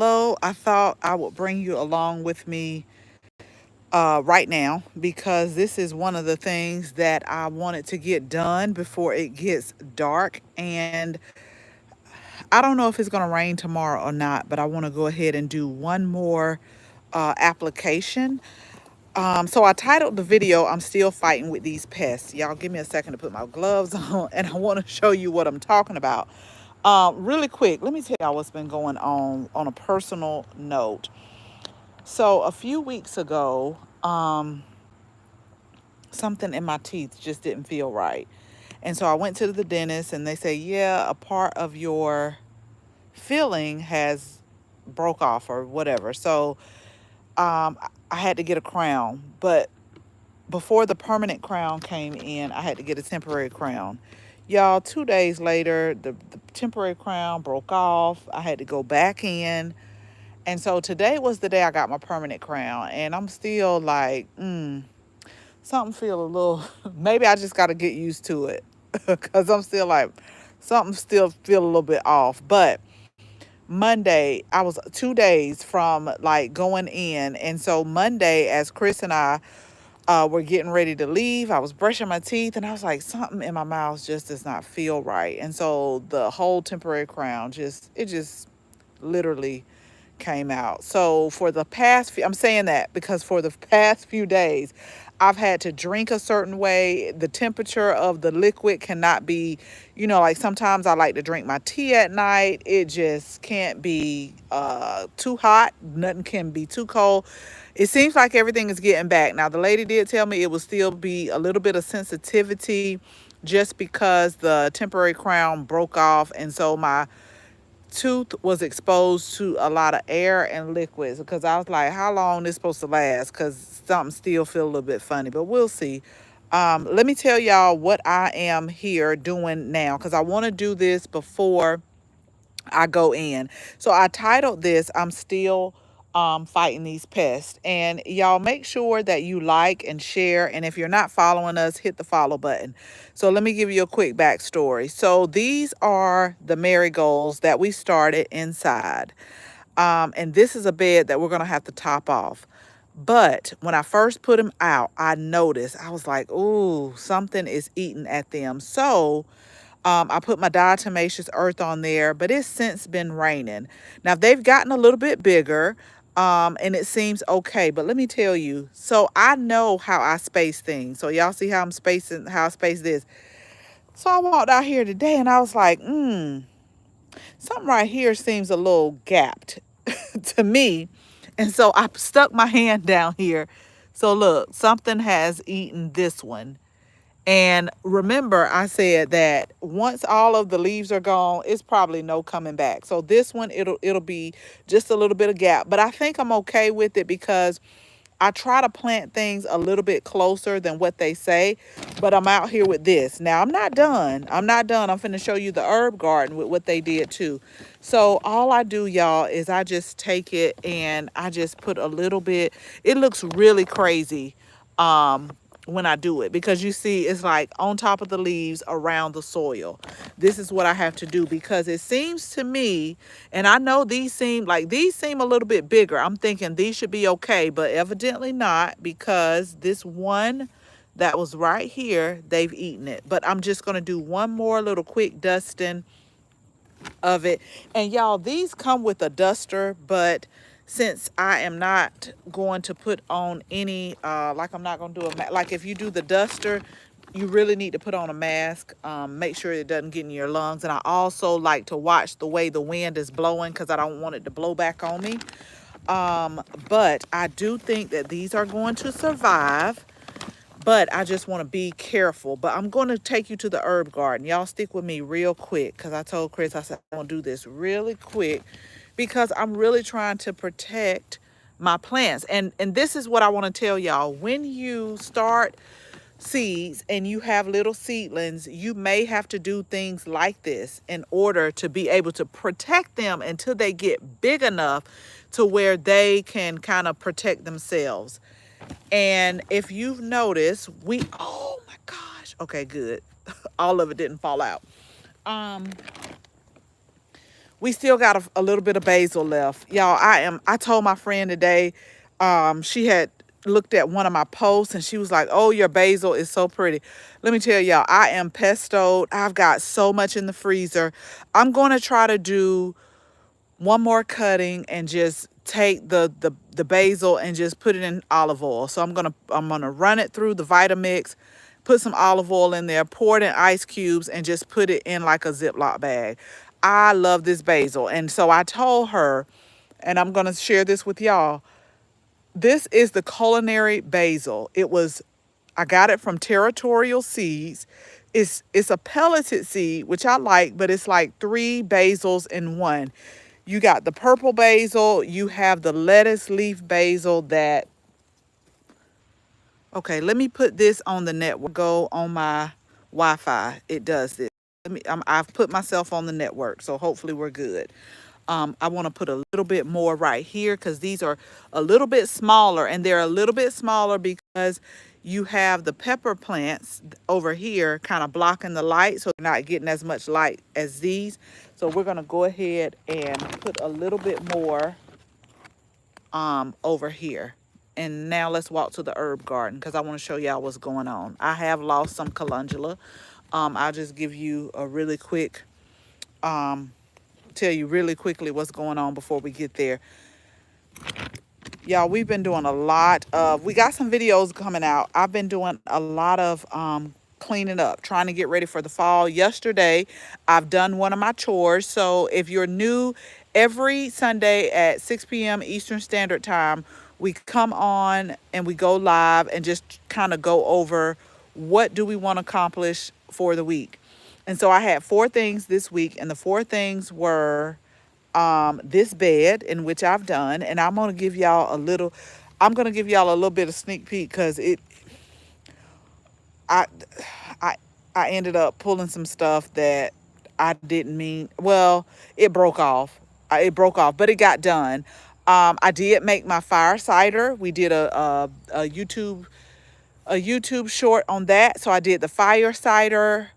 Hello, I thought I would bring you along with me right now because this is one of the things that I wanted to get done before it gets dark. And I don't know if it's going to rain tomorrow or not, but I want to go ahead and do one more application. So I titled the video, I'm Still Fighting with These Pests. Y'all give me a second to put my gloves on and I want to show you what I'm talking about. Really quick, let me tell y'all what's been going on a personal note. So a few weeks ago, something in my teeth just didn't feel right. And so I went to the dentist and they say, yeah, a part of your filling has broke off or whatever. So I had to get a crown. But before the permanent crown came in, I had to get a temporary crown. Y'all, 2 days later, the temporary crown broke off. I had to go back in. And so today was the day I got my permanent crown. And I'm still like, something feel a little, maybe I just got to get used to it. Because I'm still like, something still feel a little bit off. But Monday, I was 2 days from like going in. And so Monday, as Chris and I were getting ready to leave, I was brushing my teeth and I was like, something in my mouth just does not feel right. And so the whole temporary crown it just literally came out. So for the past few, I'm saying that because for the past few days, I've had to drink a certain way. The temperature of the liquid cannot be, like sometimes I like to drink my tea at night. It just can't be too hot. Nothing can be too cold. It seems like everything is getting back. Now, the lady did tell me it will still be a little bit of sensitivity just because the temporary crown broke off. And so my tooth was exposed to a lot of air and liquids because I was like, how long this supposed to last? Because something still feel a little bit funny, but we'll see. Let me tell y'all what I am here doing now because I want to do this before I go in. So I titled this, I'm Still Fighting These Pests. And y'all make sure that you like and share. And if you're not following us, hit the follow button. So let me give you a quick backstory. So these are the marigolds that we started inside. And this is a bed that we're going to have to top off. But when I first put them out, I noticed, I was like, ooh, something is eating at them. So I put my diatomaceous earth on there, but it's since been raining. Now they've gotten a little bit bigger, and it seems okay. But let me tell you, so I know how I space things. So y'all see how how I space this. So I walked out here today and I was like, something right here seems a little gapped to me. And so I stuck my hand down here. So look, something has eaten this one. And remember, I said that once all of the leaves are gone, it's probably no coming back. So this one, it'll be just a little bit of gap. But I think I'm okay with it because I try to plant things a little bit closer than what they say. But I'm out here with this. Now, I'm not done. I'm not done. I'm finna show you the herb garden with what they did too. So all I do, y'all, is I just take it and I just put a little bit. It looks really crazy. When I do it because you see it's like on top of the leaves around the soil. This is what I have to do because it seems to me, and I know these seem a little bit bigger. I'm thinking these should be okay, but evidently not because this one that was right here, they've eaten it. But I'm just going to do one more little quick dusting of it. And y'all, these come with a duster, but since I am not going to put on any, like I'm not going to do like if you do the duster, you really need to put on a mask. Make sure it doesn't get in your lungs. And I also like to watch the way the wind is blowing because I don't want it to blow back on me. But I do think that these are going to survive. But I just want to be careful. But I'm going to take you to the herb garden. Y'all stick with me real quick because I told Chris, I said, I'm going to do this really quick because I'm really trying to protect my plants. And this is what I want to tell y'all. When you start seeds and you have little seedlings, you may have to do things like this in order to be able to protect them until they get big enough to where they can kind of protect themselves. And if you've noticed, oh my gosh, okay, good. All of it didn't fall out. Um, we still got a little bit of basil left. Y'all, I told my friend today, she had looked at one of my posts and she was like, "Oh, your basil is so pretty." Let me tell y'all, I am pestoed. I've got so much in the freezer. I'm going to try to do one more cutting and just take the basil and just put it in olive oil. So I'm gonna run it through the Vitamix, put some olive oil in there, pour it in ice cubes, and just put it in like a Ziploc bag. I love this basil. And so I told her, and I'm gonna share this with y'all. This is the culinary basil. I got it from Territorial Seeds. It's a pelleted seed, which I like, but it's like three basils in one. You got the purple basil, you have the lettuce leaf basil that, okay, let me put this on the network. Go on my Wi-Fi. It does this. I've put myself on the network, so hopefully we're good. I want to put a little bit more right here because these are a little bit smaller, and they're a little bit smaller because you have the pepper plants over here kind of blocking the light, so they're not getting as much light as these. So we're going to go ahead and put a little bit more over here. And now let's walk to the herb garden because I want to show y'all what's going on. I have lost some calendula. I'll just give you a really quick tell you really quickly what's going on before we get there. Y'all, we've been doing a lot of, we got some videos coming out. I've been doing a lot of cleaning up, trying to get ready for the fall. Yesterday, I've done one of my chores. So if you're new, every Sunday at 6 p.m. Eastern Standard Time, we come on and we go live and just kind of go over what do we want to accomplish for the week. And so I had 4 things this week, and the 4 things were this bed, in which I've done, and I'm gonna give y'all a little bit of sneak peek because I I I ended up pulling some stuff that I didn't mean. Well, it broke off. It broke off, but it got done. I did make my fire cider. We did a YouTube short on that, so I did the fire cider,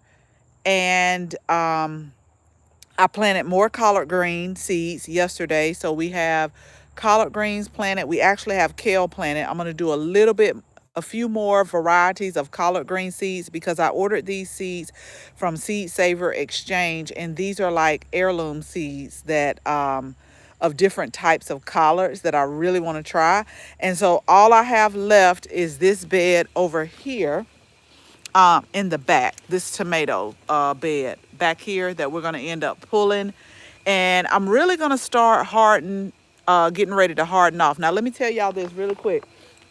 and I planted more collard green seeds yesterday. So we have collard greens planted. We actually have kale planted. I'm going to do a few more varieties of collard green seeds because I ordered these seeds from Seed Saver Exchange. And these are like heirloom seeds that, of different types of collards that I really want to try. And so all I have left is this bed over here in the back, this tomato bed back here that we're going to end up pulling. And I'm really going to start getting ready to harden off. Now, let me tell y'all this really quick.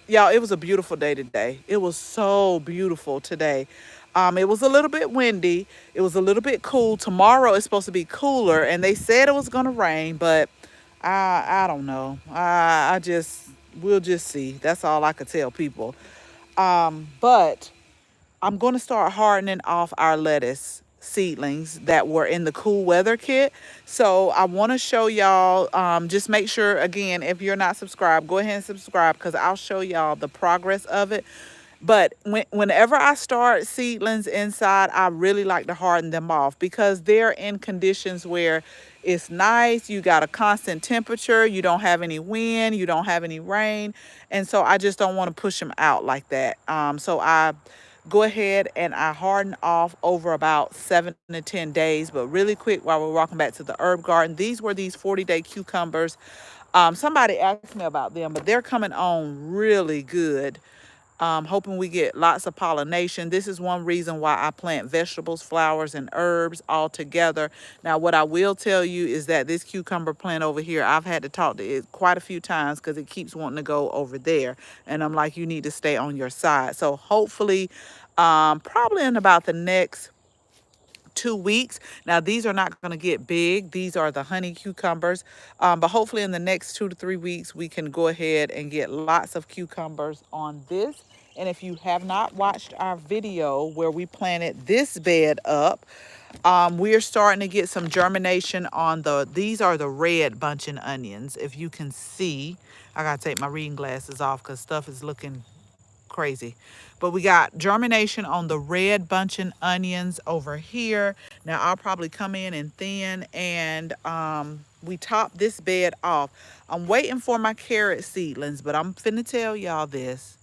Y'all, it was a beautiful day today. It was so beautiful today. It was a little bit windy. It was a little bit cool. Tomorrow it's supposed to be cooler, and they said it was going to rain, but I don't know. We'll just see. That's all I could tell people. But I'm going to start hardening off our lettuce seedlings that were in the cool weather kit. So I want to show y'all, just make sure, again, if you're not subscribed, go ahead and subscribe because I'll show y'all the progress of it. But whenever I start seedlings inside, I really like to harden them off because they're in conditions where it's nice. You got a constant temperature. You don't have any wind. You don't have any rain. And so I just don't want to push them out like that. So I go ahead and I harden off over about 7 to 10 days. But really quick, while we're walking back to the herb garden, these were these 40-day cucumbers. Somebody asked me about them, but they're coming on really good. Hoping we get lots of pollination. This is one reason why I plant vegetables, flowers, and herbs all together. Now, what I will tell you is that this cucumber plant over here, I've had to talk to it quite a few times because it keeps wanting to go over there. And I'm like, you need to stay on your side. So hopefully, probably in about the next 2 weeks. Now, these are not going to get big. These are the honey cucumbers. But hopefully in the next 2 to 3 weeks, we can go ahead and get lots of cucumbers on this. And if you have not watched our video where we planted this bed up, we are starting to get some germination on these are the red bunching onions. If you can see, I got to take my reading glasses off because stuff is looking crazy. But we got germination on the red bunching onions over here. Now I'll probably come in and thin, and we top this bed off. I'm waiting for my carrot seedlings, but I'm finna tell y'all this.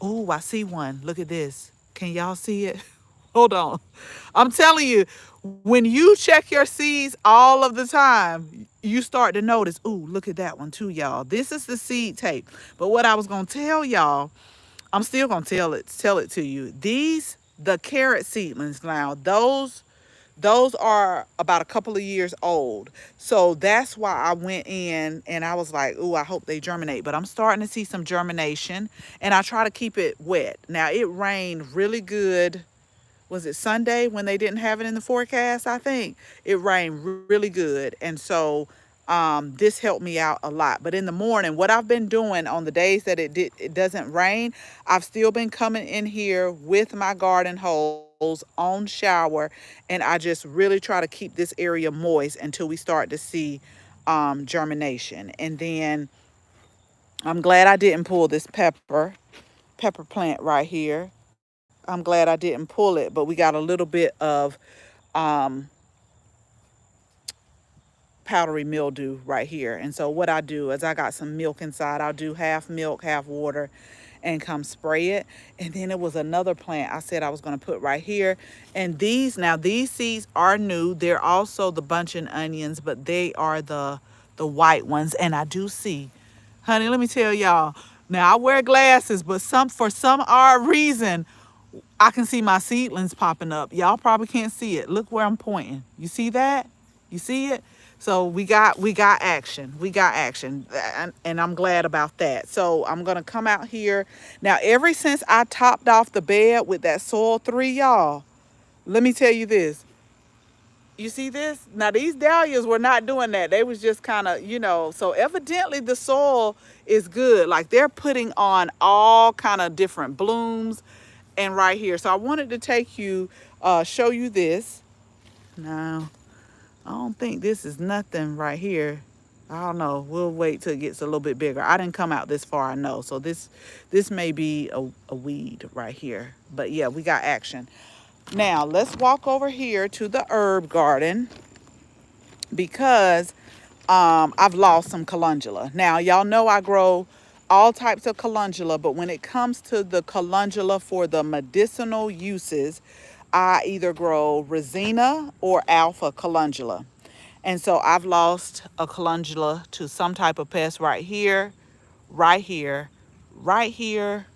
Oh, I see one. Look at this. Can y'all see it? Hold on. I'm telling you, when you check your seeds all of the time, you start to notice, ooh, look at that one too, y'all. This is the seed tape. But what I was going to tell y'all, I'm still going to tell it to you. The carrot seedlings now, those are about a couple of years old. So that's why I went in and I was like, ooh, I hope they germinate. But I'm starting to see some germination, and I try to keep it wet. Now, it rained really good. Was it Sunday when they didn't have it in the forecast? I think it rained really good. And so this helped me out a lot. But in the morning, what I've been doing on the days that it doesn't rain, I've still been coming in here with my garden hose on shower, and I just really try to keep this area moist until we start to see germination. And then I'm glad I didn't pull this pepper plant right here. I'm glad I didn't pull it, but we got a little bit of um, powdery mildew right here. And so what I do is I got some milk inside. I'll do half milk, half water, and come spray it. And then it was another plant I said I was going to put right here. And these seeds are new. They're also the bunching onions, but they are the white ones. And I do see, honey, let me tell y'all. Now I wear glasses, but for some odd reason, I can see my seedlings popping up. Y'all probably can't see it. Look where I'm pointing. You see that? You see it? So we got action. We got action. And I'm glad about that. So I'm going to come out here. Now, ever since I topped off the bed with that soil 3, y'all, let me tell you this. You see this? Now, these dahlias were not doing that. They was just kind of, so evidently the soil is good. Like, they're putting on all kind of different blooms and right here. So I wanted to show you this. Now, I don't think this is nothing right here. I don't know. We'll wait till it gets a little bit bigger. I didn't come out this far, I know. So this may be a weed right here. But yeah, we got action. Now, let's walk over here to the herb garden because I've lost some calendula. Now, y'all know I grow all types of calendula, but when it comes to the calendula for the medicinal uses, I either grow Resina or Alpha calendula. And so I've lost a calendula to some type of pest right here, right here, right here,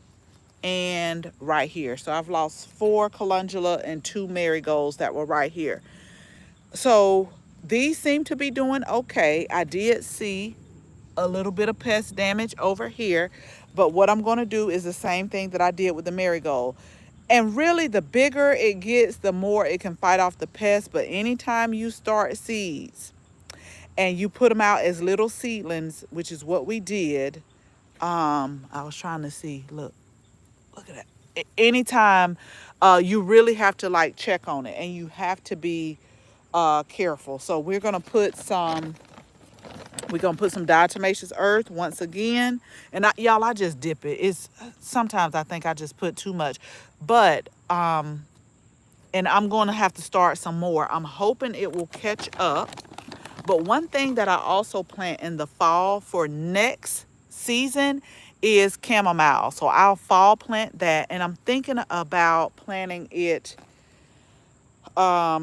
and right here. So I've lost 4 calendula and 2 marigolds that were right here. So these seem to be doing okay. I did see a little bit of pest damage over here, but what I'm going to do is the same thing that I did with the marigold. And really, the bigger it gets, the more it can fight off the pests. But anytime you start seeds and you put them out as little seedlings, which is what we did, I was trying to see, look at that. Anytime you really have to like check on it, and you have to be careful. So we're gonna put some diatomaceous earth once again, and y'all, I just dip it. It's sometimes I think I just put too much, but and I'm gonna have to start some more. I'm hoping it will catch up. But one thing that I also plant in the fall for next season is chamomile. So I'll fall plant that, and I'm thinking about planting it. I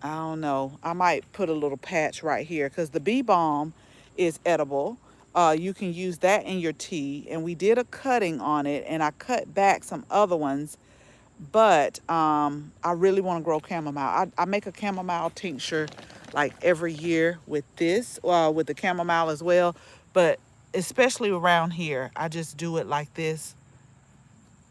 don't know. I might put a little patch right here because the bee balm is edible. You can use that in your tea. And we did a cutting on it, and I cut back some other ones. But I really want to grow chamomile. I make a chamomile tincture like every year with this, with the chamomile as well. But especially around here, I just do it like this.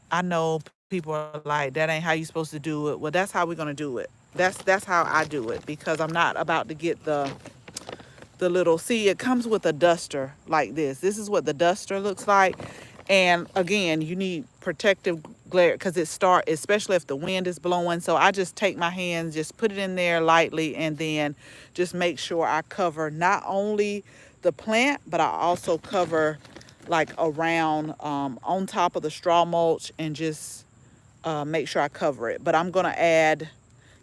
I know people are like, that ain't how you supposed to do it. Well, that's how we're going to do it. That's how I do it, because I'm not about to get the little, see, it comes with a duster like this. This is what the duster looks like. And again, you need protective glare because especially if the wind is blowing. So I just take my hands, just put it in there lightly, and then just make sure I cover not only the plant, but I also cover like around on top of the straw mulch, and just make sure I cover it. But I'm going to add,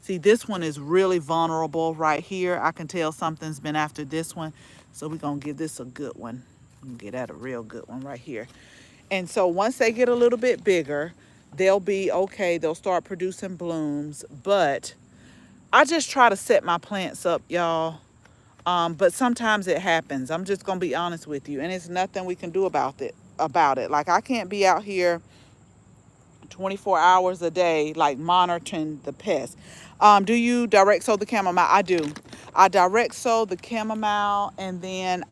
see, this one is really vulnerable right here. I can tell something's been after this one. So we're going to give this a good one. I'm going to get at a real good one right here. And so once they get a little bit bigger, they'll be okay. They'll start producing blooms. But I just try to set my plants up, y'all. But sometimes it happens. I'm just gonna be honest with you, and it's nothing we can do about it. Like, I can't be out here 24 hours a day, like monitoring the pests. Do you direct sow the chamomile? I do. I direct sow the chamomile, and then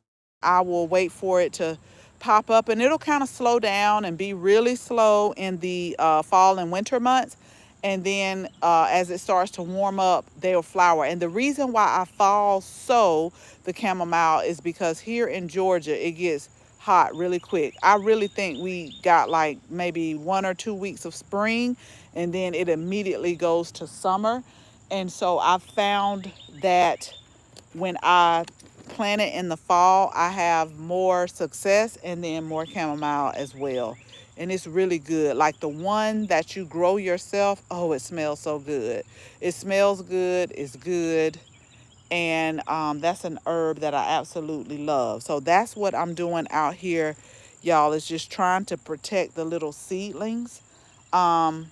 I will wait for it to pop up, and it'll kind of slow down and be really slow in the fall and winter months. And then as it starts to warm up, they'll flower. And the reason why I fall sow the chamomile is because here in Georgia, it gets hot really quick. I really think we got like maybe 1 or 2 weeks of spring, and then it immediately goes to summer. And so I found that when I plant it in the fall, I have more success, and then more chamomile as well. And it's really good. Like the one that you grow yourself, oh, it smells so good. It smells good, it's good. And that's an herb that I absolutely love. So that's what I'm doing out here, y'all, is just trying to protect the little seedlings. Um,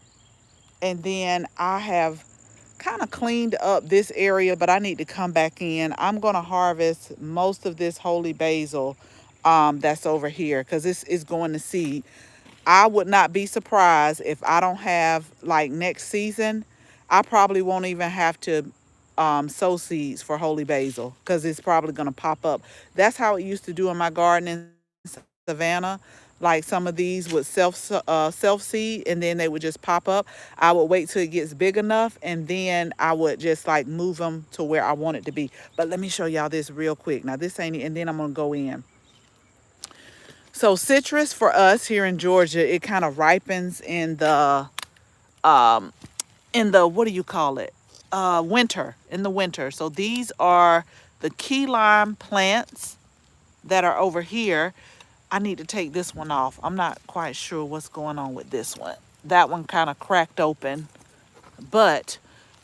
and then I have kind of cleaned up this area, but I need to come back in. I'm going to harvest most of this holy basil that's over here, because it's going to seed. I would not be surprised if I don't have, like, next season, I probably won't even have to sow seeds for holy basil, because it's probably going to pop up. That's how it used to do in my garden in Savannah. Like, some of these would self seed, and then they would just pop up. I would wait till it gets big enough, and then I would just like move them to where I want it to be. But let me show y'all this real quick. Now this ain't, and then I'm gonna go in. So citrus for us here in Georgia, it kind of ripens in the, what do you call it? Winter, in the winter. So these are the key lime plants that are over here. I need to take this one off. I'm not quite sure what's going on with this one. That one kind of cracked open, but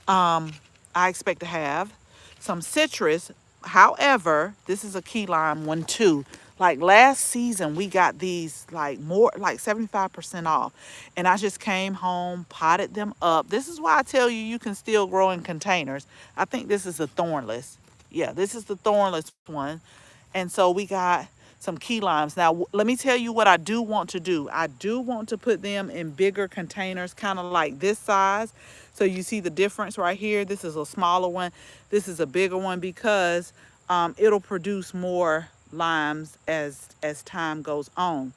I expect to have some citrus. However, this is a key lime one too. Like last season, we got these like more, like 75% off. And I just came home, potted them up. This is why I tell you, you can still grow in containers. I think this is the thornless. Yeah, this is the thornless one. And so we got some key limes. Now, let me tell you what I do want to do. I do want to put them in bigger containers, kind of like this size. So you see the difference right here. This is a smaller one. This is a bigger one, because it'll produce more limes as time goes on.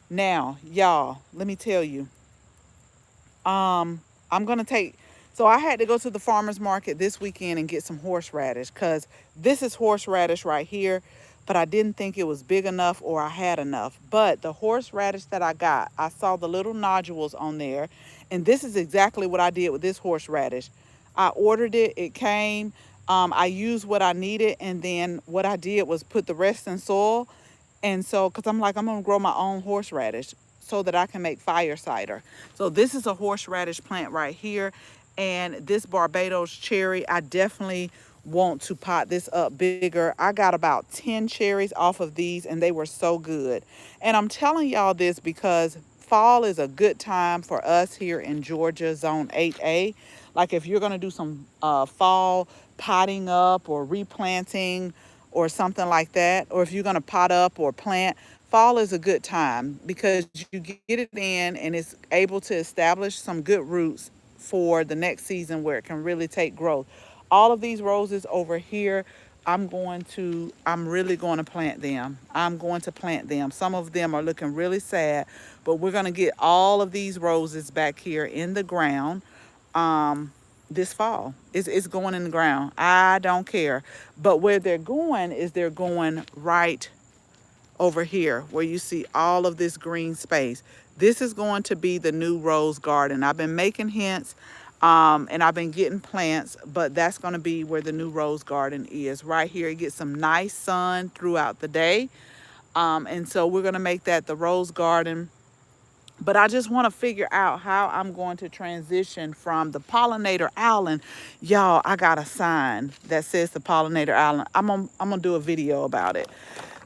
Now, y'all, let me tell you. I'm gonna take. So I had to go to the farmer's market this weekend and get some horseradish, because this is horseradish right here, but I didn't think it was big enough or I had enough. But the horseradish that I got, I saw the little nodules on there, and this is exactly what I did with this horseradish. I ordered it, it came, I used what I needed, and then what I did was put the rest in soil. And so, because I'm like, I'm going to grow my own horseradish so that I can make fire cider. So this is a horseradish plant right here. And this Barbados cherry, I definitely want to pot this up bigger. I got about 10 cherries off of these, and they were so good. And I'm telling y'all this because fall is a good time for us here in Georgia, Zone 8A. Like if you're going to do some fall potting up or replanting or something like that, or if you're going to pot up or plant, fall is a good time because you get it in and it's able to establish some good roots for the next season where it can really take growth. All of these roses over here, I'm really going to plant them. I'm going to plant them. Some of them are looking really sad, but we're going to get all of these roses back here in the ground this fall. It's going in the ground. I don't care. But where they're going is they're going right over here where you see all of this green space. This is going to be the new rose garden. I've been making hints and I've been getting plants, but that's going to be where the new rose garden is. Right here, you get some nice sun throughout the day. And so we're going to make that the rose garden. But I just want to figure out how I'm going to transition from the pollinator island. Y'all, I got a sign that says the pollinator island. I'm gonna do a video about it.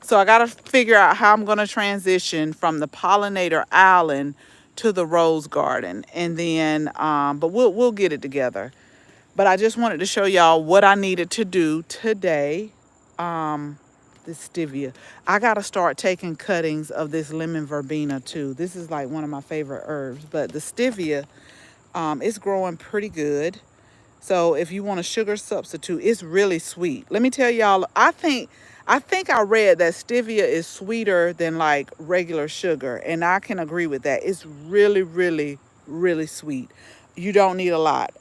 So I got to figure out how I'm going to transition from the pollinator island to the rose garden, and then but we'll get it together. But I just wanted to show y'all what I needed to do today. Um, this stevia. I got to start taking cuttings of this lemon verbena too. This is like one of my favorite herbs. But the stevia, it's growing pretty good. So if you want a sugar substitute, it's really sweet. Let me tell y'all, I think I read that stevia is sweeter than like regular sugar, and I can agree with that. It's really, really, really sweet. You don't need a lot.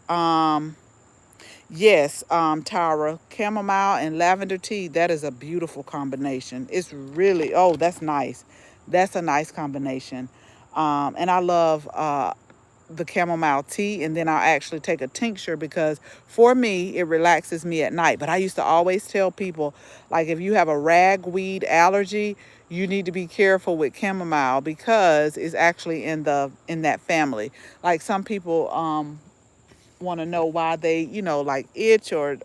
Yes, Tara, chamomile and lavender tea, that is a beautiful combination. It's really, oh, that's nice. That's a nice combination. And I love the chamomile tea, and then I'll actually take a tincture because for me, it relaxes me at night. But I used to always tell people, like, if you have a ragweed allergy, you need to be careful with chamomile because it's actually in that family. Like some people want to know why they, like itch or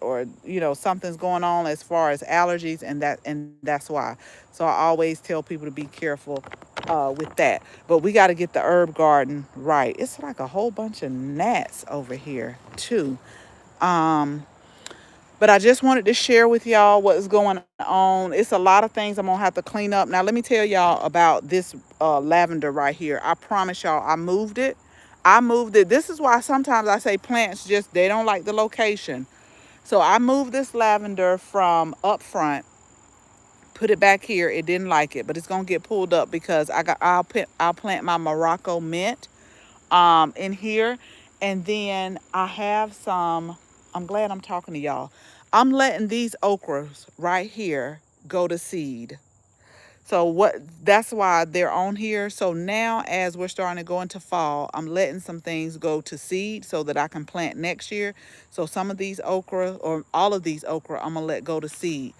something's going on as far as allergies, and that's why. So I always tell people to be careful with that. But we got to get the herb garden right. It's like a whole bunch of gnats over here too. Um, but I just wanted to share with y'all what's going on. It's a lot of things I'm gonna have to clean up. Now let me tell y'all about this lavender right here. I promise y'all, I moved it. I moved it. This is why sometimes I say plants just they don't like the location. So I moved this lavender from up front, put it back here. It didn't like it, but it's gonna get pulled up because I'll plant my Morocco mint in here. And then I have some, I'm glad I'm talking to y'all. I'm letting these okras right here go to seed. So what that's why they're on here. So now as we're starting to go into fall, I'm letting some things go to seed so that I can plant next year. So some of these okra or all of these okra I'm gonna let go to seed.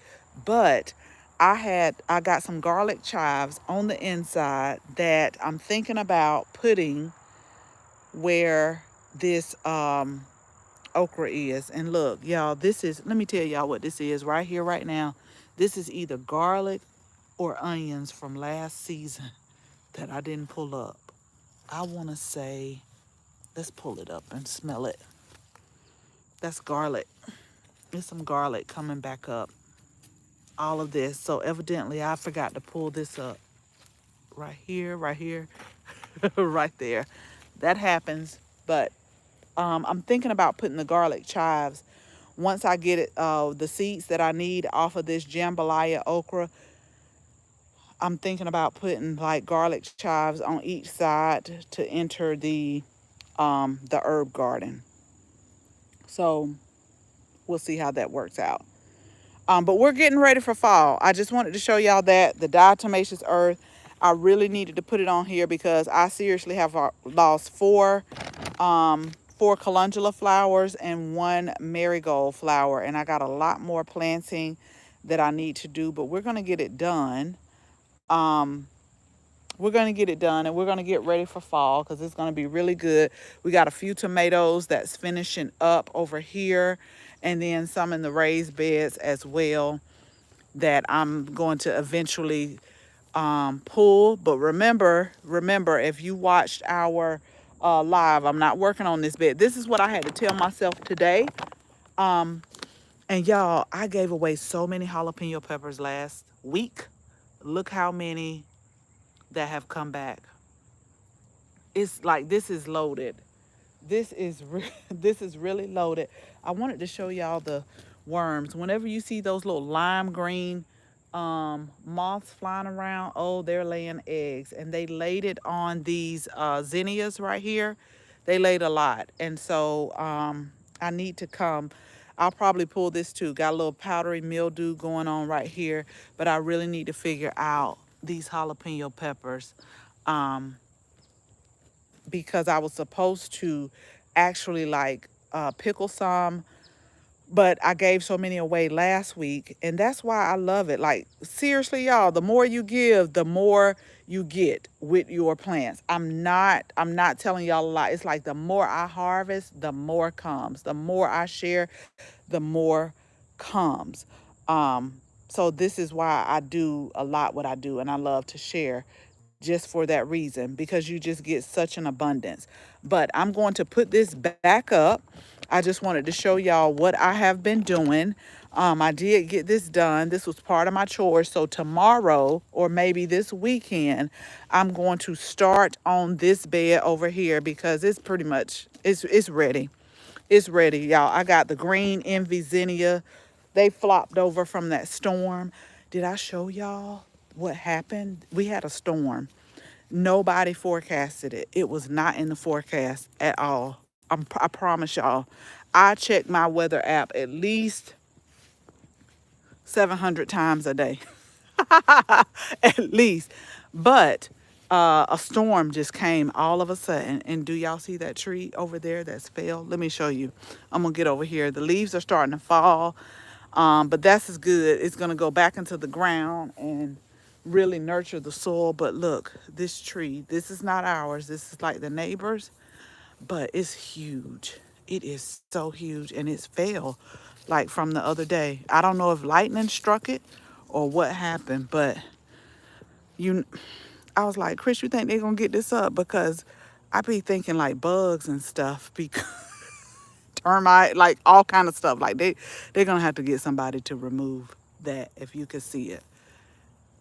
But I got some garlic chives on the inside that I'm thinking about putting where this okra is. And look, y'all, this is, let me tell y'all what this is right here, right now. This is either garlic or onions from last season that I didn't pull up. I want to say, let's pull it up and smell it. That's garlic. There's some garlic coming back up. All of this. So evidently I forgot to pull this up. Right here, right there. That happens. But I'm thinking about putting the garlic chives once I get it, the seeds that I need off of this jambalaya okra. I'm thinking about putting like garlic chives on each side to enter the herb garden. So we'll see how that works out. But we're getting ready for fall. I just wanted to show y'all that the diatomaceous earth. I really needed to put it on here because I seriously have lost four calendula flowers and one marigold flower, and I got a lot more planting that I need to do. But we're gonna get it done. Um, we're gonna get it done, and we're gonna get ready for fall because it's gonna be really good. We got a few tomatoes that's finishing up over here, and then some in the raised beds as well that I'm going to eventually pull. But remember, if you watched our live, I'm not working on this bed. This is what I had to tell myself today. Um, and y'all, I gave away so many jalapeno peppers last week. Look how many that have come back. It's like this is loaded. This is really loaded. I wanted to show y'all the worms. Whenever you see those little lime green moths flying around, oh, they're laying eggs. And they laid it on these zinnias right here. They laid a lot. And so I need to come. I'll probably pull this too. Got a little powdery mildew going on right here. But I really need to figure out these jalapeno peppers. Um, because I was supposed to actually like pickle some But I gave so many away last week, and that's why I love it. Like, seriously, y'all, the more you give, the more you get with your plants. I'm not telling y'all a lie. It's like the more I harvest, the more comes. The more I share, the more comes. So this is why I do a lot what I do, and I love to share just for that reason, because you just get such an abundance. But I'm going to put this back up. I just wanted to show y'all what I have been doing. I did get this done. This was part of my chores. So tomorrow, or maybe this weekend, I'm going to start on this bed over here because it's pretty much it's ready. It's ready, y'all. I got the green envy zinnia. They flopped over from that storm. Did I show y'all what happened? We had a storm. Nobody forecasted it. It was not in the forecast at all. I promise y'all. I check my weather app at least 700 times a day. At least. But a storm just came all of a sudden. And do y'all see that tree over there that's fell? Let me show you. I'm going to get over here. The leaves are starting to fall. But that's as good. It's going to go back into the ground and really nurture the soil. But look, this tree, this is not ours. This is like the neighbors, but it's huge. It is so huge, and it's fell like from the other day. I don't know if lightning struck it or what happened, but you, I was like, Chris, you think they're going to get this up? Because I be thinking like bugs and stuff, because termite, like all kind of stuff. Like they're gonna have to get somebody to remove that if you could see it.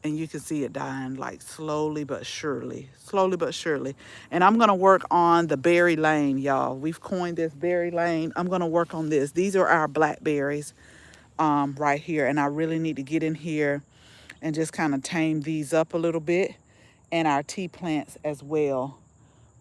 And you can see it dying like slowly but surely. Slowly but surely. And I'm gonna work on the berry lane, y'all. We've coined this berry lane. I'm gonna work on this. These are our blackberries right here. And I really need to get in here and just kind of tame these up a little bit. And our tea plants as well.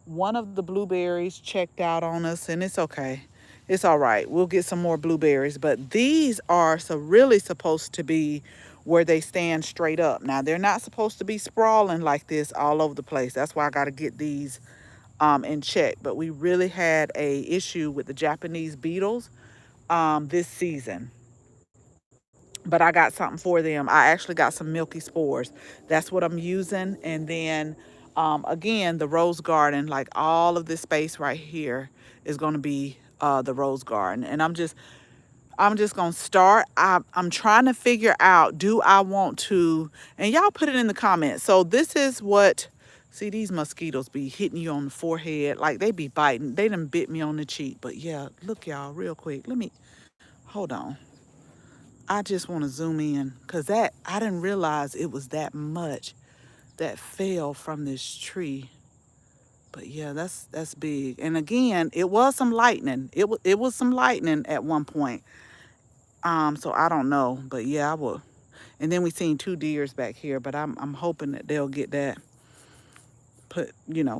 One of the blueberries checked out on us, and it's okay. It's all right. We'll get some more blueberries, but these are so really supposed to be where they stand straight up. Now, they're not supposed to be sprawling like this all over the place. That's why I got to get these in check. But we really had a issue with the Japanese beetles this season. But I got something for them. I actually got some milky spores. That's what I'm using. And then again, the rose garden, like all of this space right here is going to be the rose garden. And I'm just going to start. I'm trying to figure out, do I want to, and y'all put it in the comments. So this is what, see, these mosquitoes be hitting you on the forehead. Like they be biting. They done bit me on the cheek. But yeah, look y'all real quick. Hold on. I just want to zoom in because that I didn't realize it was that much that fell from this tree. But yeah, that's big. And again, it was some lightning. It was some lightning at one point. So I don't know, but yeah, I will. And then we seen two deers back here, but I'm hoping that they'll get that put,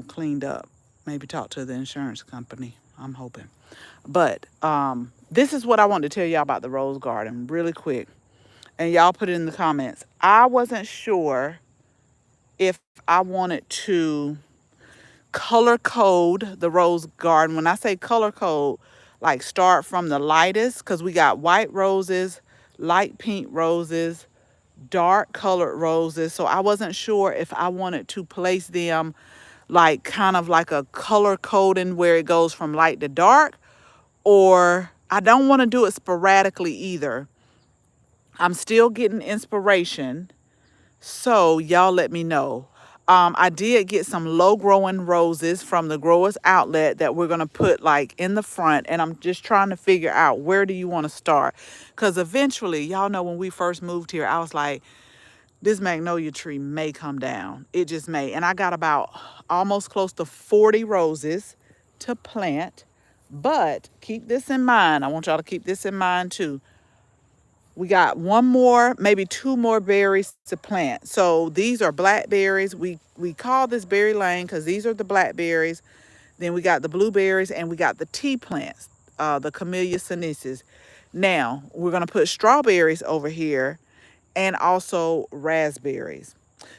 cleaned up. Maybe talk to the insurance company. I'm hoping. But this is what I want to tell y'all about the rose garden really quick. And y'all put it in the comments. I wasn't sure if I wanted to color code the rose garden. When I say color code, like start from the lightest, because we got white roses, light pink roses, dark colored roses. So I wasn't sure if I wanted to place them like kind of like a color coding where it goes from light to dark, or I don't want to do it sporadically either. I'm still getting inspiration. So y'all let me know. I did get some low growing roses from the growers outlet that we're going to put like in the front. And I'm just trying to figure out, where do you want to start? Because eventually, y'all know when we first moved here, I was like, this magnolia tree may come down. It just may. And I got about almost close to 40 roses to plant. But keep this in mind. I want y'all to keep this in mind too. We got one more, maybe two more berries to plant. So these are blackberries. We call this berry lane because these are the blackberries. Then we got the blueberries, and we got the tea plants, the Camellia sinensis. Now we're gonna put strawberries over here, and also raspberries.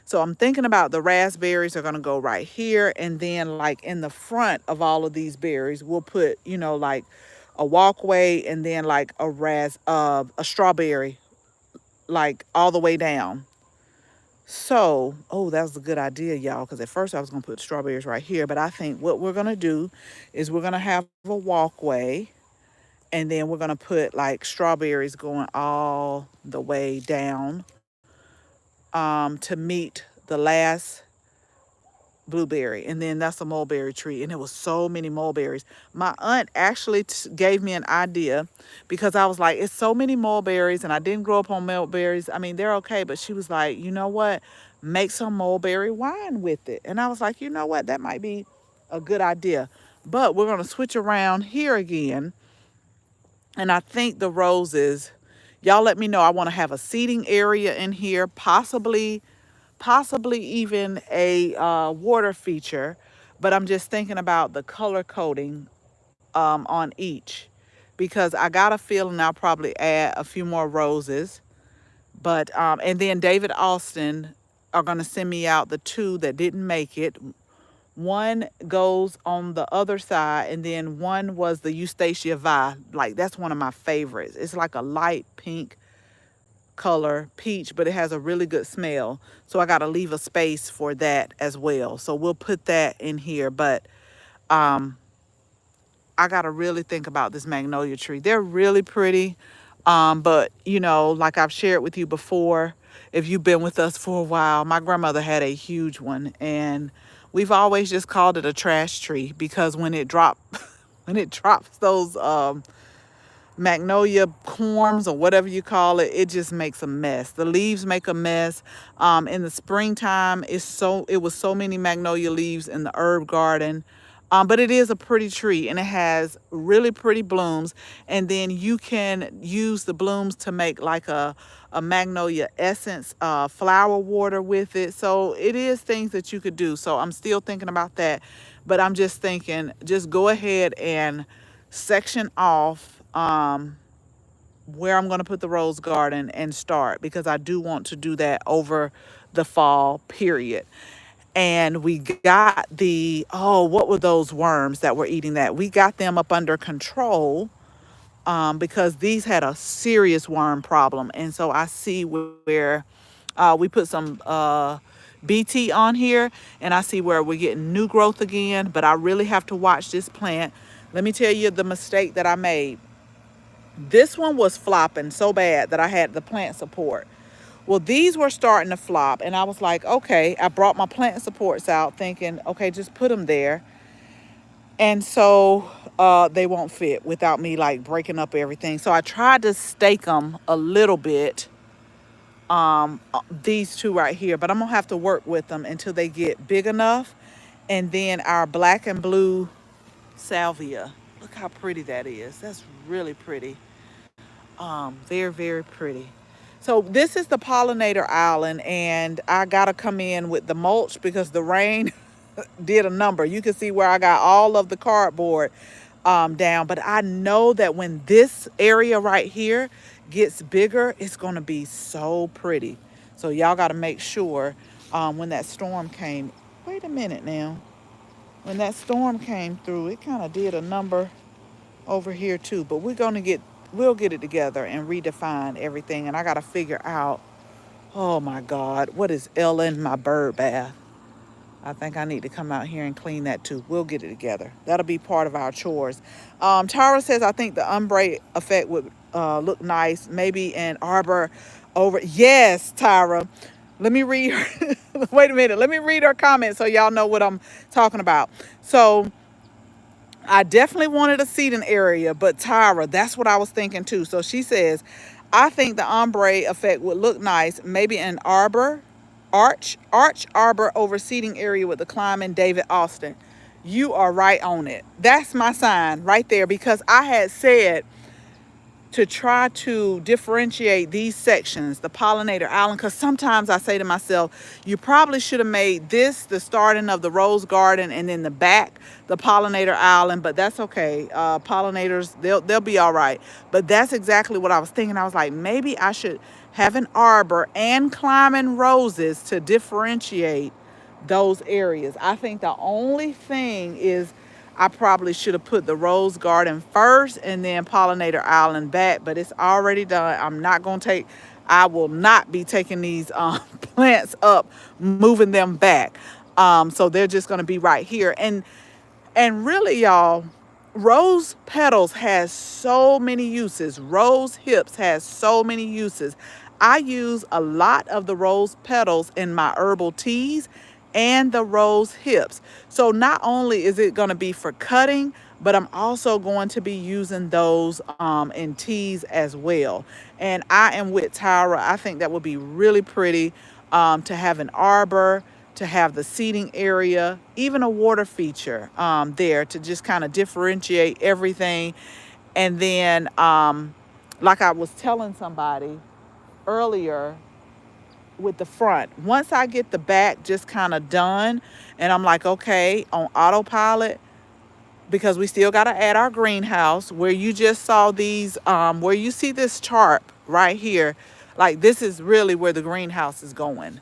So I'm thinking about the raspberries are gonna go right here, and then like in the front of all of these berries, we'll put, like a walkway, and then like a strawberry, like all the way down. So, oh, that was a good idea, y'all, because at first I was going to put strawberries right here. But I think what we're going to do is we're going to have a walkway, and then we're going to put like strawberries going all the way down to meet the last blueberry, and then that's a mulberry tree, and there was so many mulberries. My aunt actually gave me an idea, because I was like, it's so many mulberries, and I didn't grow up on mulberries. I mean, they're okay, but she was like, you know what, make some mulberry wine with it. And I was like, you know what, that might be a good idea. But we're going to switch around here again, and I think the roses, y'all let me know. I want to have a seating area in here, possibly even a water feature, but I'm just thinking about the color coding on each, because I got a feeling I'll probably add a few more roses. But and then David Austin are going to send me out the two that didn't make it. One goes on the other side, and then one was the Eustacia Vi. Like, that's one of my favorites. It's like a light pink color, peach, but it has a really good smell. So I got to leave a space for that as well. So we'll put that in here. But I got to really think about this magnolia tree. They're really pretty. But, you know, like I've shared with you before, if you've been with us for a while, my grandmother had a huge one, and we've always just called it a trash tree, because when it when it drops those magnolia corms or whatever you call it, it just makes a mess. The leaves make a mess. In the springtime, it was so many magnolia leaves in the herb garden. But it is a pretty tree, and it has really pretty blooms. And then you can use the blooms to make like a magnolia essence flower water with it. So it is things that you could do. So I'm still thinking about that. But I'm just thinking, just go ahead and section off where I'm going to put the rose garden and start, because I do want to do that over the fall period. And we got what were those worms that were eating that? We got them up under control, because these had a serious worm problem. And so I see where we put some BT on here, and I see where we're getting new growth again. But I really have to watch this plant. Let me tell you the mistake that I made. This one was flopping so bad that I had the plant support. Well, these were starting to flop, and I was like, okay, I brought my plant supports out thinking, okay, just put them there. And so they won't fit without me like breaking up everything. So I tried to stake them a little bit, these two right here, but I'm gonna have to work with them until they get big enough. And then our black and blue salvia. Look how pretty that is. That's really pretty. Very, very pretty. So this is the pollinator island, and I gotta come in with the mulch because the rain did a number. You can see where I got all of the cardboard down, but I know that when this area right here gets bigger, it's gonna be so pretty. So y'all gotta make sure when that storm came. Wait a minute now. When that storm came through, it kind of did a number over here too, but we'll get it together and redefine everything. And I got to figure out, oh my God, what is Ellen, my bird bath? I think I need to come out here and clean that too. We'll get it together. That'll be part of our chores. Tara says, I think the ombre effect would look nice, maybe an arbor over. Yes, Tyra. Let me read her. Wait a minute. Let me read her comment so y'all know what I'm talking about. So I definitely wanted a seating area, but Tyra, that's what I was thinking too. So she says, I think the ombre effect would look nice. Maybe an arch arbor over seating area with the climbing David Austin. You are right on it. That's my sign right there, because I had said to try to differentiate these sections, the pollinator island, because sometimes I say to myself, you probably should have made this the starting of the rose garden and then the back, the pollinator island, but that's okay. Pollinators, they'll be all right. But that's exactly what I was thinking. I was like, maybe I should have an arbor and climbing roses to differentiate those areas. I think the only thing is I probably should have put the rose garden first and then pollinator island back, but it's already done. I will not be taking these plants up, moving them back. So they're just going to be right here. And really, y'all, rose petals has so many uses. Rose hips has so many uses. I use a lot of the rose petals in my herbal teas and the rose hips. So not only is it going to be for cutting, but I'm also going to be using those in teas as well. And I am with Tyra. I think that would be really pretty to have an arbor, to have the seating area, even a water feature there to just kind of differentiate everything. And then, like I was telling somebody earlier with the front, once I get the back just kind of done, and I'm like, okay, on autopilot, because we still got to add our greenhouse where you just saw these, where you see this chart right here. Like, this is really where the greenhouse is going.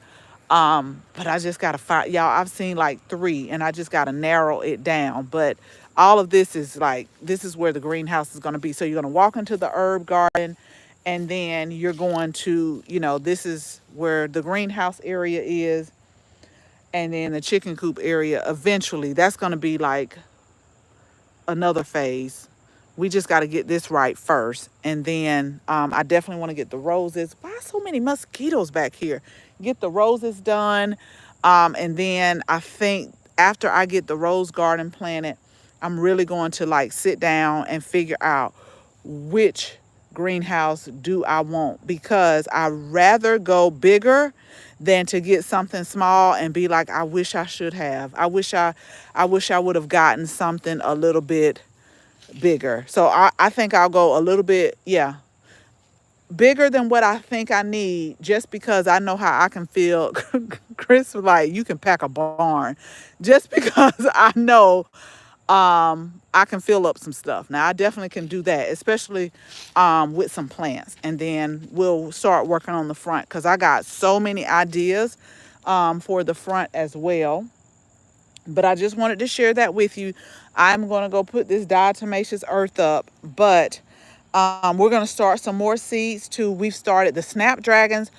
But I just got to find, y'all, I've seen like 3 and I just got to narrow it down. But all of this is like, this is where the greenhouse is going to be. So you're going to walk into the herb garden, and then you're going to, this is where the greenhouse area is. And then the chicken coop area, eventually, that's going to be like another phase. We just got to get this right first. And then I definitely want to get the roses. Why so many mosquitoes back here? Get the roses done. And then I think after I get the rose garden planted, I'm really going to like sit down and figure out which greenhouse do I want, because I rather go bigger than to get something small and be like, I wish I should have. I wish I would have gotten something a little bit bigger. So I think I'll go a little bit, yeah, bigger than what I think I need, just because I know how I can feel. Chris was like, you can pack a barn, just because I know I can fill up some stuff. Now I definitely can do that, especially with some plants. And then we'll start working on the front, because I got so many ideas for the front as well. But I just wanted to share that with you. I'm going to go put this diatomaceous earth up, but we're going to start some more seeds too. We've started, the snapdragons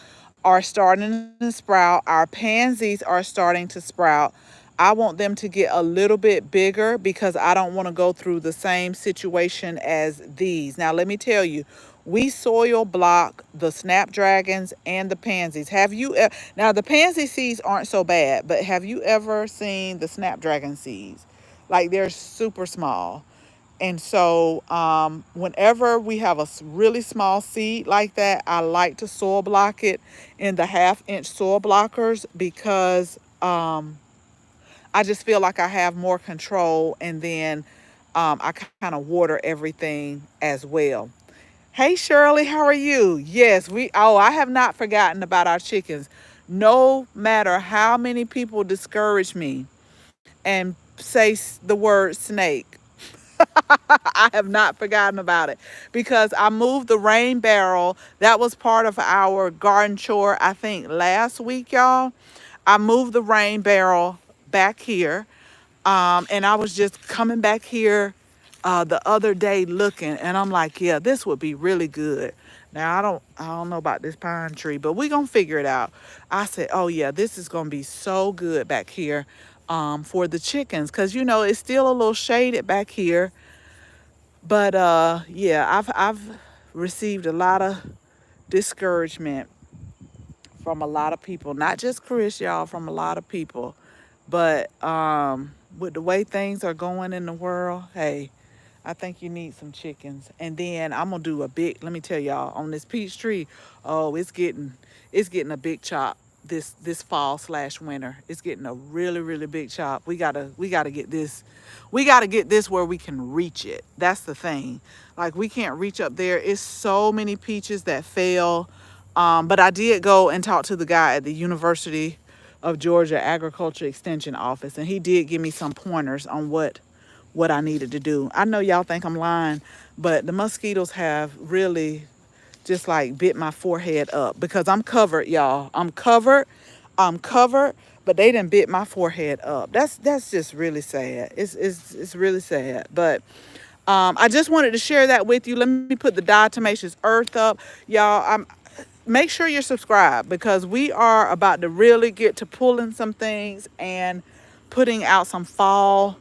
are starting to sprout. Our pansies are starting to sprout. I want them to get a little bit bigger because I don't want to go through the same situation as these. Now, let me tell you, we soil block the snapdragons and the pansies. Now, the pansy seeds aren't so bad, but have you ever seen the snapdragon seeds? Like, they're super small. And so whenever we have a really small seed like that, I like to soil block it in the 1/2 inch soil blockers, because I just feel like I have more control. And then I kind of water everything as well. Hey, Shirley, how are you? Yes, I have not forgotten about our chickens. No matter how many people discourage me and say the word snake, I have not forgotten about it, because I moved the rain barrel. That was part of our garden chore, I think, last week, y'all. I moved the rain barrel back here. And I was just coming back here the other day looking, and I'm like, yeah, this would be really good. Now I don't know about this pine tree, but we're gonna figure it out. I said, oh yeah, this is gonna be so good back here for the chickens, because it's still a little shaded back here. But yeah, I've received a lot of discouragement from a lot of people, not just Chris, y'all, from a lot of people. But with the way things are going in the world, hey, I think you need some chickens. And then I'm gonna do a big, let me tell y'all, on this peach tree, oh, it's getting a big chop this fall/winter. It's getting a really, really big chop. We gotta get this. We gotta get this where we can reach it. That's the thing. Like, we can't reach up there. It's so many peaches that fell. But I did go and talk to the guy at the University of Georgia Agriculture Extension Office, and he did give me some pointers on what I needed to do. I know y'all think I'm lying, but the mosquitoes have really just like bit my forehead up, because I'm covered, y'all. I'm covered. covered, but they done bit my forehead up. That's just really sad. It's really sad. But I just wanted to share that with you. Let me put the diatomaceous earth up, y'all. Make sure you're subscribed because we are about to really get to pulling some things and putting out some fall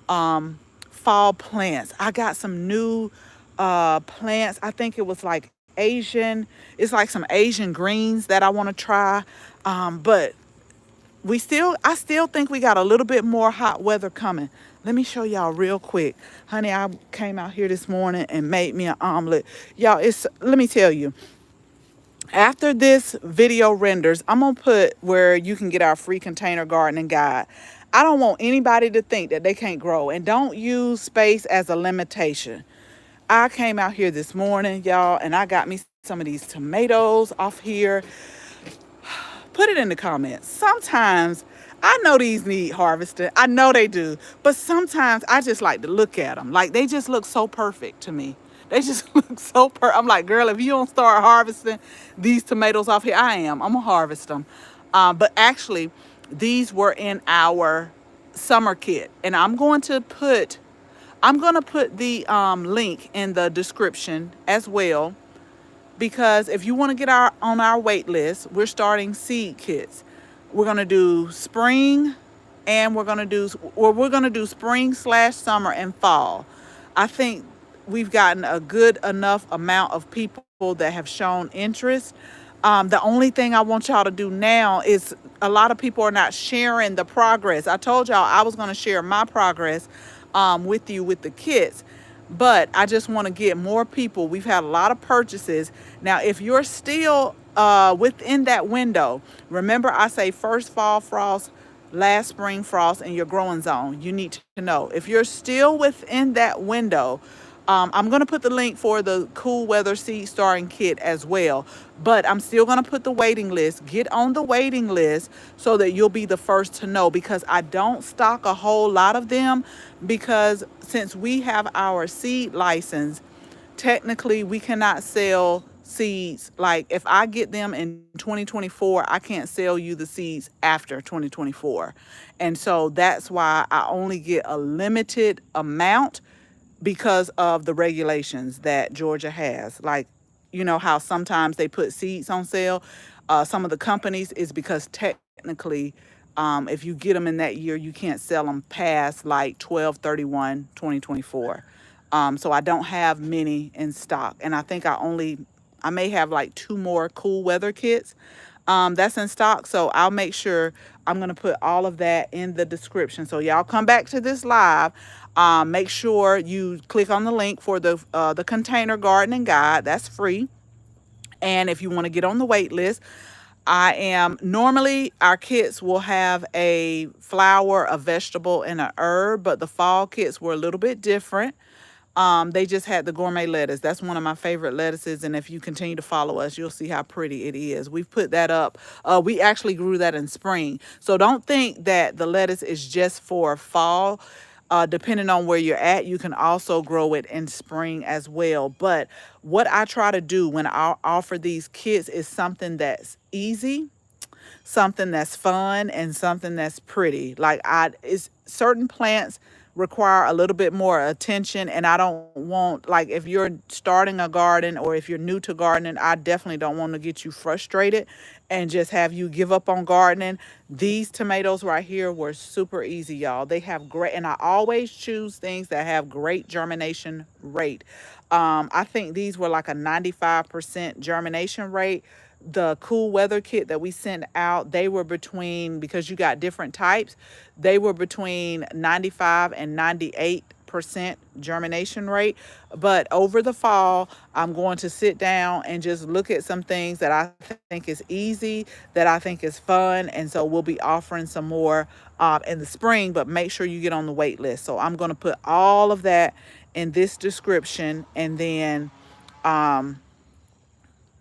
plants. I got some new plants. I think it was like Asian. It's like some Asian greens that I want to try. But I still think we got a little bit more hot weather coming. Let me show y'all real quick. Honey, I came out here this morning and made me an omelet. Y'all, let me tell you, after this video renders, I'm going to put where you can get our free container gardening guide. I don't want anybody to think that they can't grow, and don't use space as a limitation. I came out here this morning, y'all, and I got me some of these tomatoes off here. Put it in the comments. Sometimes I know these need harvesting. I know they do. But sometimes I just like to look at them. Like they just look so perfect to me. They just look so perfect. I'm like, girl, if you don't start harvesting these tomatoes off here, I am. I'm going to harvest them. But actually, these were in our summer kit. And I'm going to put the link in the description as well, because if you want to get on our wait list, we're starting seed kits. We're going to do spring, and we're going to do spring / summer and fall. I think we've gotten a good enough amount of people that have shown interest. The only thing I want y'all to do now is, a lot of people are not sharing the progress. I told y'all I was going to share my progress with you with the kits, but I just want to get more people. We've had a lot of purchases. Now, if you're still within that window, remember I say first fall frost, last spring frost in your growing zone. You need to know. If you're still within that window, I'm going to put the link for the cool weather seed starting kit as well, but I'm still going to put the waiting list. Get on the waiting list so that you'll be the first to know, because I don't stock a whole lot of them, because since we have our seed license, technically we cannot sell seeds. Like if I get them in 2024, I can't sell you the seeds after 2024. And so that's why I only get a limited amount, because of the regulations that Georgia has. Like, you know how sometimes they put seeds on sale. Some of the companies is because technically, if you get them in that year, you can't sell them past like 12/31/2024. So I don't have many in stock, and I think I may have like 2 more cool weather kits that's in stock. So I'll make sure I'm going to put all of that in the description. So y'all come back to this live. Make sure you click on the link for the container gardening guide. That's free. And if you want to get on the wait list, normally our kits will have a flower, a vegetable, and a herb, but the fall kits were a little bit different. They just had the gourmet lettuce. That's one of my favorite lettuces. And if you continue to follow us, you'll see how pretty it is. We've put that up. We actually grew that in spring. So don't think that the lettuce is just for fall. Depending on where you're at, you can also grow it in spring as well. But what I try to do when I offer these kits is something that's easy, something that's fun, and something that's pretty. Like it's certain plants require a little bit more attention, and I don't want, like, if you're starting a garden or if you're new to gardening, I definitely don't want to get you frustrated and just have you give up on gardening. These tomatoes right here were super easy, y'all. They have great, and I always choose things that have great germination rate. I think these were like a 95% germination rate. The cool weather kit that we sent out, they were between, because you got different types, they were between 95 and 98% germination rate. But over the fall, I'm going to sit down and just look at some things that I think is easy, that I think is fun. And so we'll be offering some more in the spring, but make sure you get on the wait list. So I'm going to put all of that in this description, and then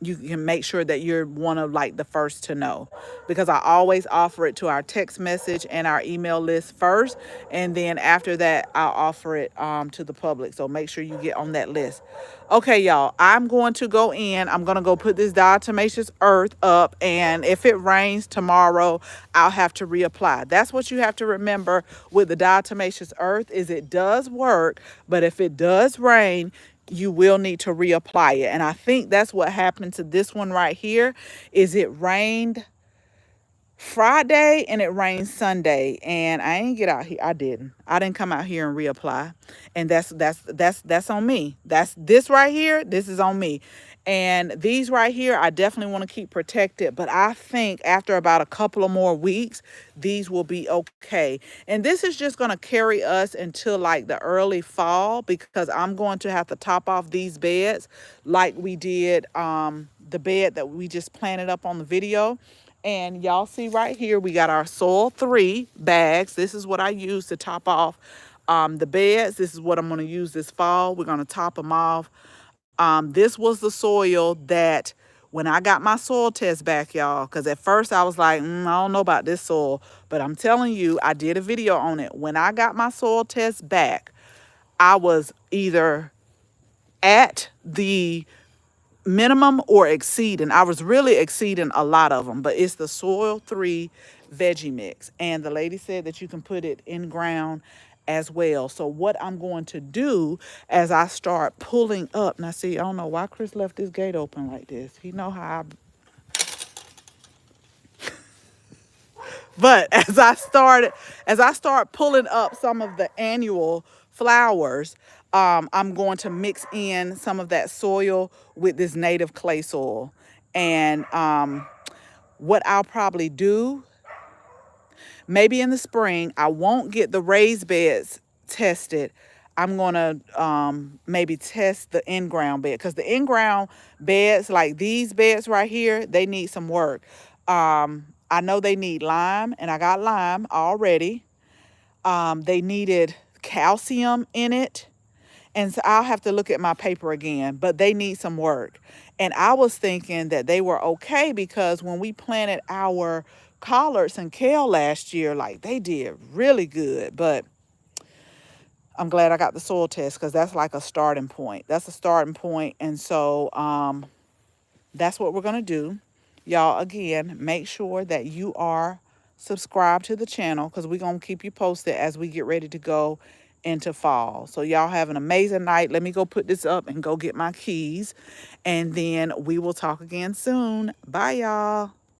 you can make sure that you're one of like the first to know, because I always offer it to our text message and our email list first, and then after that I'll offer it to the public. So make sure you get on that list. Okay, y'all, I'm going to go in. I'm going to go put this diatomaceous earth up, and if it rains tomorrow, I'll have to reapply. That's what you have to remember with the diatomaceous earth, is it does work, but if it does rain, you will need to reapply it. And I think that's what happened to this one right here, is it rained Friday and it rained Sunday, and I ain't get out here. I didn't come out here and reapply, and that's on me. That's this right here. This is on me. And these right here, I definitely want to keep protected, but I think after about a couple of more weeks, these will be okay. And this is just going to carry us until like the early fall, because I'm going to have to top off these beds like we did the bed that we just planted up on the video. And y'all see right here, we got our soil 3 bags. This is what I use to top off the beds. This is what I'm going to use this fall. We're going to top them off. This was the soil that when I got my soil test back, y'all, because at first I was like, I don't know about this soil. But I'm telling you, I did a video on it. When I got my soil test back, I was either at the minimum or exceeding. I was really exceeding a lot of them, but it's the soil 3 veggie mix, and the lady said that you can put it in ground as well. So what I'm going to do as I start pulling up, now see, I don't know why Chris left this gate open like this. He know how but as I start pulling up some of the annual flowers, I'm going to mix in some of that soil with this native clay soil. And what I'll probably do, maybe in the spring, I won't get the raised beds tested. I'm going to maybe test the in-ground bed, because the in-ground beds, like these beds right here, they need some work. I know they need lime, and I got lime already. They needed calcium in it. And so I'll have to look at my paper again, but they need some work. And I was thinking that they were okay, because when we planted our collards and kale last year, like they did really good. But I'm glad I got the soil test, because that's like a starting point. That's a starting point. And so that's what we're going to do. Y'all, again, make sure that you are subscribed to the channel, because we're going to keep you posted as we get ready to go into fall. So y'all have an amazing night. Let me go put this up and go get my keys, and then we will talk again soon. Bye, y'all.